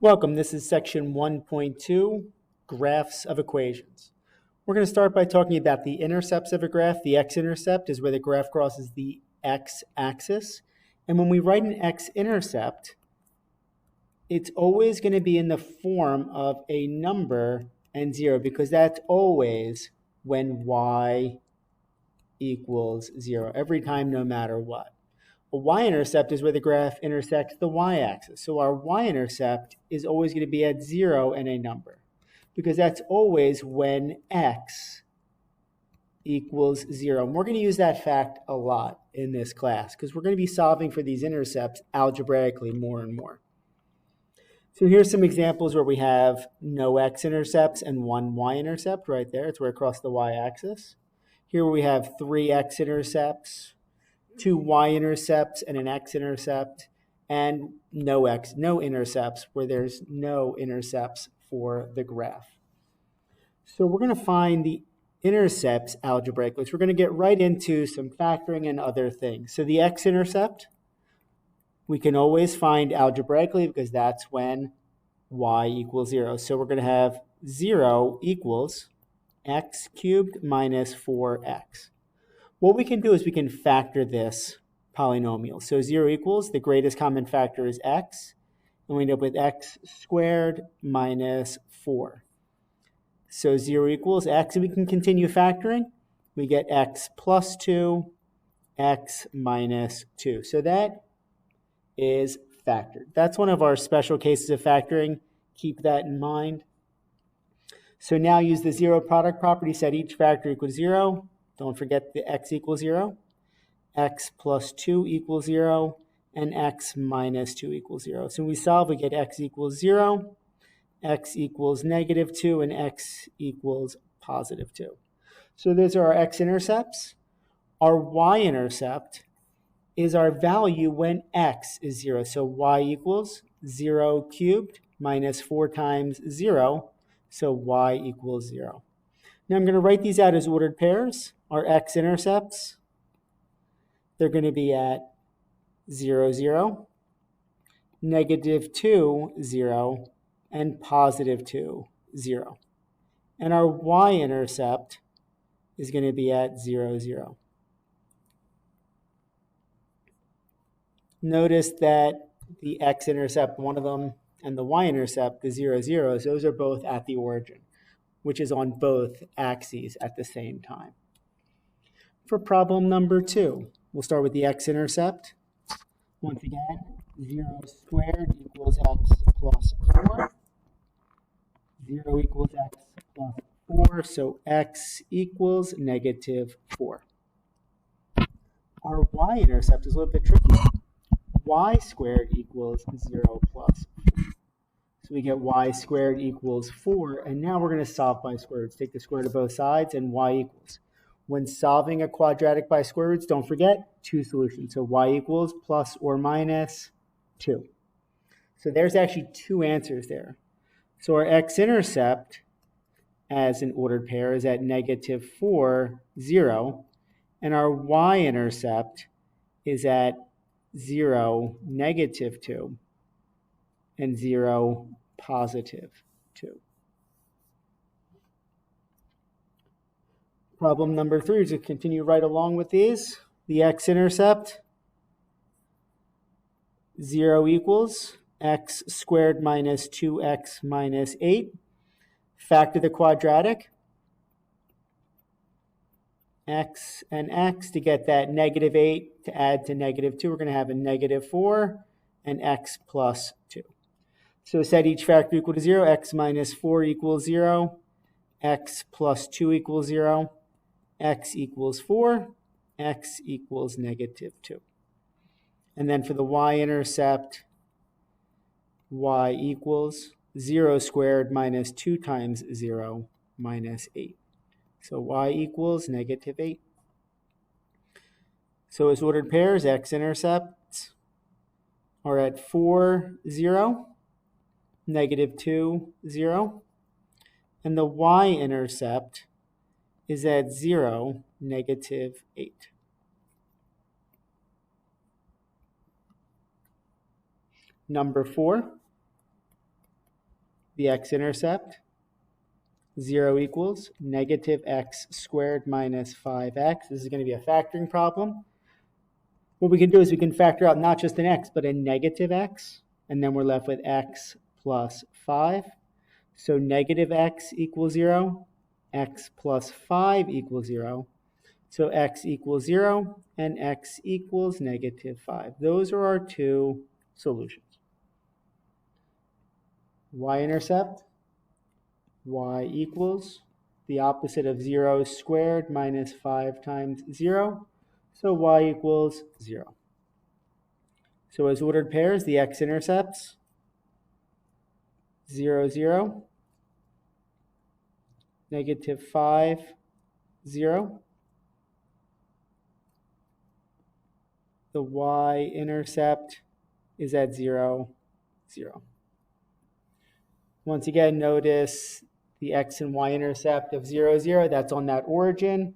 Welcome, this is section 1.2, graphs of equations. We're going to start by talking about the intercepts of a graph. The x-intercept is where the graph crosses the x-axis. And when we write an x-intercept, it's always going to be in the form of a number and 0 because that's always when y equals 0, every time, no matter what. A y-intercept is where the graph intersects the y-axis. So our y-intercept is always going to be at 0 and a number, because that's always when x equals 0. And we're going to use that fact a lot in this class, because we're going to be solving for these intercepts algebraically more and more. So here's some examples where we have no x-intercepts and one y-intercept right there. It's where it crosses the y-axis. Here we have 3 x-intercepts, 2 y-intercepts and an x-intercept, and no intercepts where there's no intercepts for the graph. So we're going to find the intercepts algebraically. So we're going to get right into some factoring and other things. So the x-intercept, we can always find algebraically because that's when y equals 0. So we're going to have 0 equals x cubed minus 4x. What we can do is we can factor this polynomial. So 0 equals, the greatest common factor is x, and we end up with x squared minus 4. So 0 equals x, and we can continue factoring. We get x plus 2, x minus 2. So that is factored. That's one of our special cases of factoring. Keep that in mind. So now use the zero product property, set each factor equals 0. Don't forget the x equals 0, x plus 2 equals 0, and x minus 2 equals 0. So when we solve, we get x equals 0, x equals negative 2, and x equals positive 2. So those are our x-intercepts. Our y-intercept is our value when x is 0. So y equals 0 cubed minus 4 times 0, so y equals 0. Now I'm going to write these out as ordered pairs. Our x-intercepts, they're going to be at 0, 0, negative 2, 0, and positive 2, 0. And our y-intercept is going to be at 0, 0. Notice that the x-intercept, one of them, and the y-intercept, the 0, 0, those are both at the origin, which is on both axes at the same time. For problem number 2, we'll start with the x-intercept. Once again, 0 squared equals x plus 4. 0 equals x plus 4, so x equals negative 4. Our y-intercept is a little bit tricky. Y squared equals 0 plus 4. So we get y squared equals 4, and now we're going to solve by square roots. Take the square root of both sides, and y equals. When solving a quadratic by square roots, don't forget 2 solutions. So y equals plus or minus 2. So there's actually 2 answers there. So our x-intercept as an ordered pair is at negative 4, 0, and our y-intercept is at 0, negative 2, and 0, positive 2. Problem number 3 is to continue right along with these. The x-intercept, 0 equals x squared minus 2x minus 8. Factor the quadratic, x and x, to get that negative 8 to add to negative 2. We're going to have a negative 4 and x plus 2. So set each factor equal to 0. X minus 4 equals 0. X plus 2 equals 0. X equals 4. X equals negative 2. And then for the y-intercept, y equals 0 squared minus 2 times 0 minus 8. So y equals negative 8. So as ordered pairs, x-intercepts are at 4, 0, negative 2, 0. And the y-intercept is at 0, negative 8. Number 4, the x-intercept. 0 equals negative x squared minus 5x. This is going to be a factoring problem. What we can do is we can factor out not just an x, but a negative x, and then we're left with x plus 5. So negative x equals 0, x plus 5 equals 0. So x equals 0, and x equals negative 5. Those are our two solutions. Y-intercept. Y equals the opposite of 0 squared minus 5 times 0. So y equals 0. So as ordered pairs, the x-intercepts, 0, 0, negative 5, 0. The y-intercept is at 0, 0. Once again, notice the x and y-intercept of 0, 0, that's on that origin.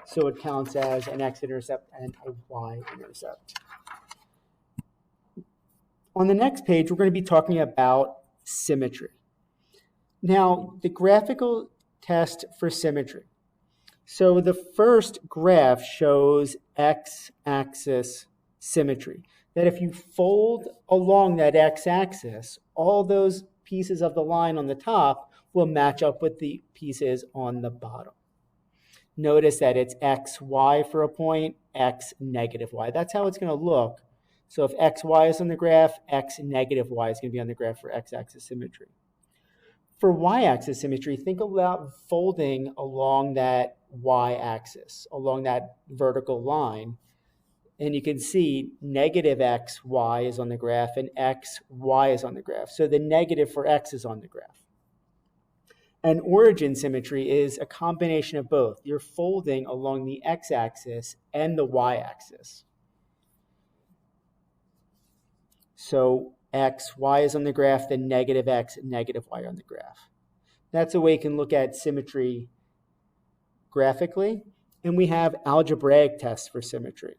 So it counts as an x-intercept and a y-intercept. On the next page, we're going to be talking about symmetry. Now, the graphical test for symmetry. So the first graph shows x-axis symmetry. That if you fold along that x-axis, all those pieces of the line on the top will match up with the pieces on the bottom. Notice that it's x, y for a point, x, negative y. That's how it's going to look. So if x, y is on the graph, x, negative y is going to be on the graph for x-axis symmetry. For y-axis symmetry, think about folding along that y-axis, along that vertical line. And you can see negative x, y is on the graph, and x, y is on the graph. So the negative for x is on the graph. And origin symmetry is a combination of both. You're folding along the x-axis and the y-axis. So x, y is on the graph, then negative x, negative y on the graph. That's a way you can look at symmetry graphically. And we have algebraic tests for symmetry.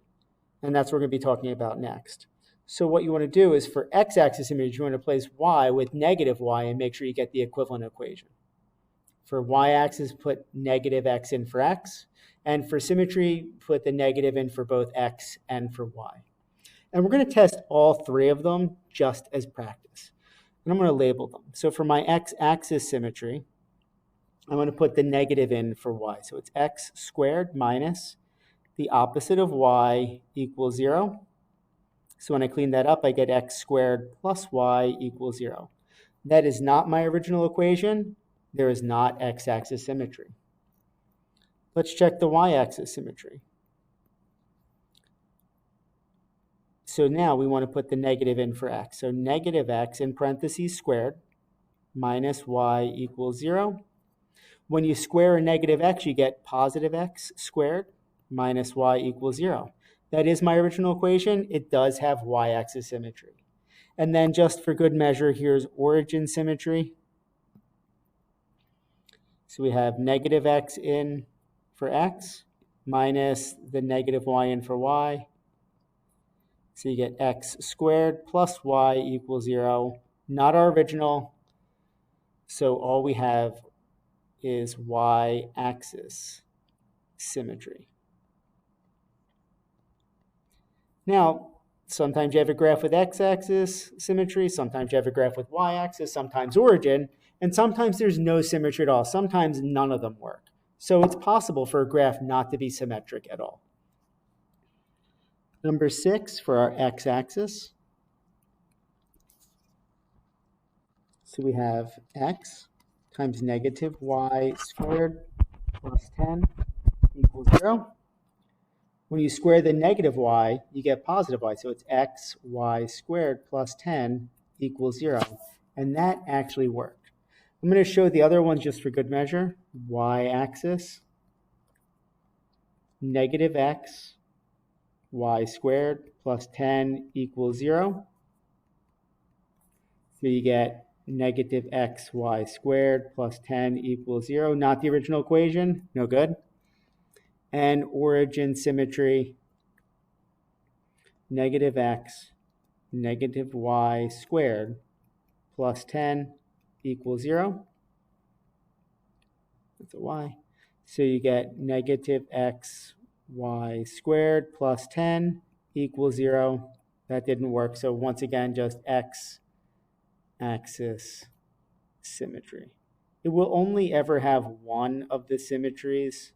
And that's what we're going to be talking about next. So what you want to do is for x-axis symmetry, you want to place y with negative y and make sure you get the equivalent equation. For y-axis, put negative x in for x. And for symmetry, put the negative in for both x and for y. And we're going to test all three of them just as practice. And I'm going to label them. So for my x-axis symmetry, I'm going to put the negative in for y. So it's x squared minus the opposite of y equals 0. So when I clean that up, I get x squared plus y equals 0. That is not my original equation. There is not x-axis symmetry. Let's check the y-axis symmetry. So now we want to put the negative in for x. So negative x in parentheses squared minus y equals 0. When you square a negative x, you get positive x squared minus y equals 0. That is my original equation. It does have y-axis symmetry. And then just for good measure, here's origin symmetry. So we have negative x in for x minus the negative y in for y. So you get x squared plus y equals 0. Not our original. So all we have is y-axis symmetry. Now, sometimes you have a graph with x-axis symmetry, sometimes you have a graph with y-axis, sometimes origin, and sometimes there's no symmetry at all. Sometimes none of them work. So it's possible for a graph not to be symmetric at all. Number 6 for our x-axis. So we have x times negative y squared plus 10 equals 0. When you square the negative y, you get positive y. So it's x y squared plus 10 equals 0. And that actually worked. I'm going to show the other one just for good measure. Y-axis, negative x y squared plus 10 equals 0. So you get negative x y squared plus 10 equals 0. Not the original equation. No good. And origin symmetry, negative x, negative y squared plus 10 equals 0. That's a y. So you get negative x y squared plus 10 equals 0. That didn't work. So once again, just x-axis symmetry. It will only ever have one of the symmetries.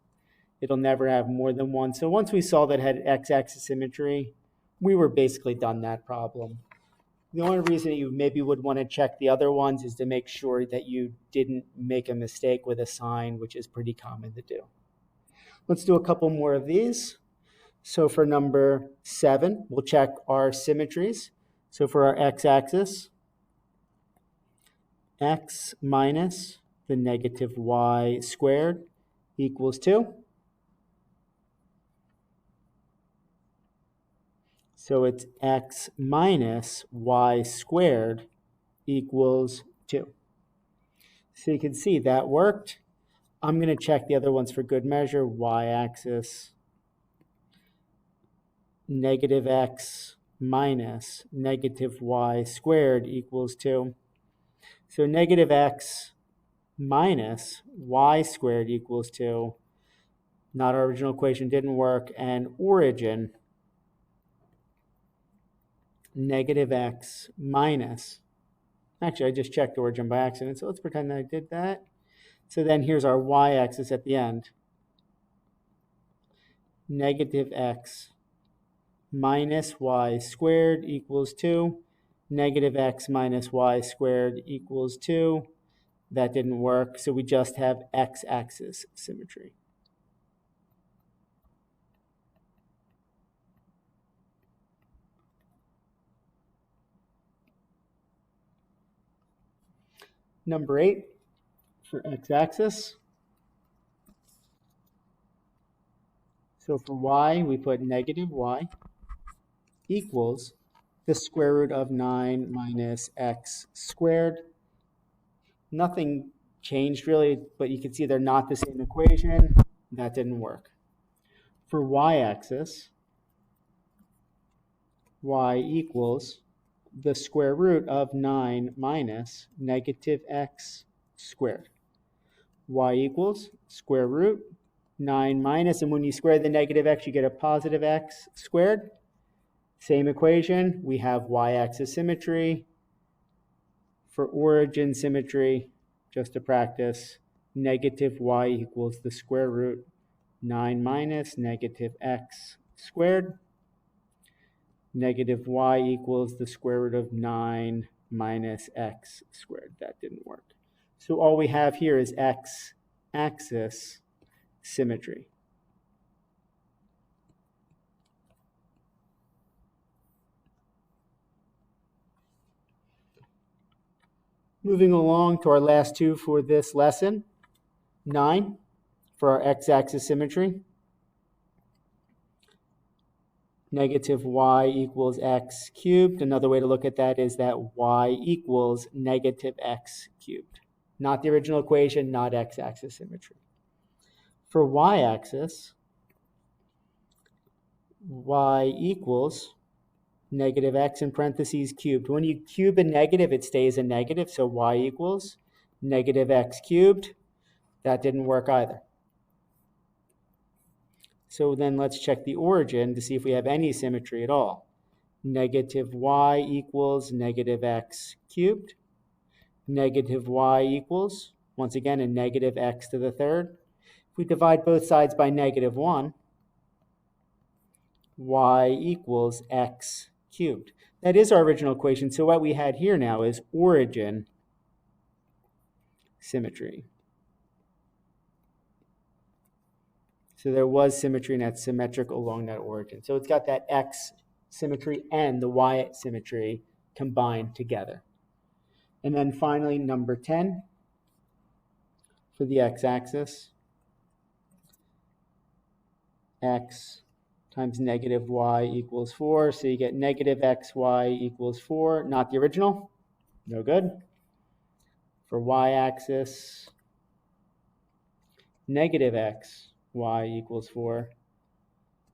It'll never have more than one. So once we saw that it had x-axis symmetry, we were basically done that problem. The only reason you maybe would want to check the other ones is to make sure that you didn't make a mistake with a sign, which is pretty common to do. Let's do a couple more of these. So for number 7, we'll check our symmetries. So for our x-axis, x minus the negative y squared equals 2. So it's x minus y squared equals 2. So you can see that worked. I'm going to check the other ones for good measure. Y-axis, negative x minus negative y squared equals 2. So negative x minus y squared equals 2. Not our original equation, didn't work. And origin, negative x minus, actually I just checked origin by accident, so let's pretend that I did that. So then here's our y-axis at the end. Negative x minus y squared equals 2. Negative x minus y squared equals 2. That didn't work, so we just have x-axis symmetry. Number 8 for x-axis. So for y, we put negative y equals the square root of 9 minus x squared. Nothing changed really, but you can see they're not the same equation. That didn't work. For y-axis, y equals the square root of 9 minus negative x squared. Y equals square root 9 minus, and when you square the negative x, you get a positive x squared. Same equation, we have y-axis symmetry. For origin symmetry, just to practice, negative y equals the square root 9 minus negative x squared. Negative y equals the square root of 9 minus x squared. That didn't work. So all we have here is x-axis symmetry. Moving along to our last two for this lesson. 9 for our x-axis symmetry. Negative y equals x cubed. Another way to look at that is that y equals negative x cubed. Not the original equation, not x-axis symmetry. For y-axis, y equals negative x in parentheses cubed. When you cube a negative, it stays a negative, so y equals negative x cubed. That didn't work either. So then let's check the origin to see if we have any symmetry at all. Negative y equals negative x cubed. Negative y equals, once again, a negative x to the third. If we divide both sides by negative 1, y equals x cubed. That is our original equation, so what we had here now is origin symmetry. So there was symmetry, and that's symmetric along that origin. So it's got that x symmetry and the y symmetry combined together. And then finally, number 10 for the x-axis. X times negative y equals 4. So you get negative xy equals 4. Not the original. No good. For y-axis, negative xy equals 4.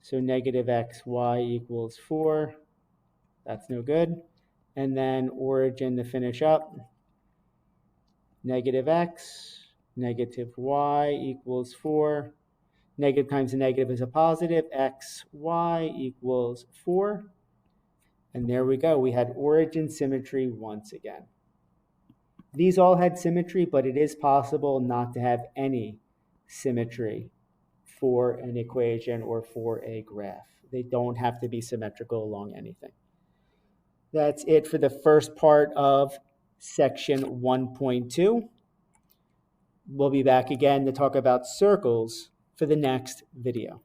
So negative xy equals 4. That's no good. And then origin to finish up. negative x, negative y equals 4. Negative times a negative is a positive. X, y equals 4. And there we go. We had origin symmetry once again. These all had symmetry, but it is possible not to have any symmetry for an equation or for a graph. They don't have to be symmetrical along anything. That's it for the first part of section 1.2. We'll be back again to talk about circles for the next video.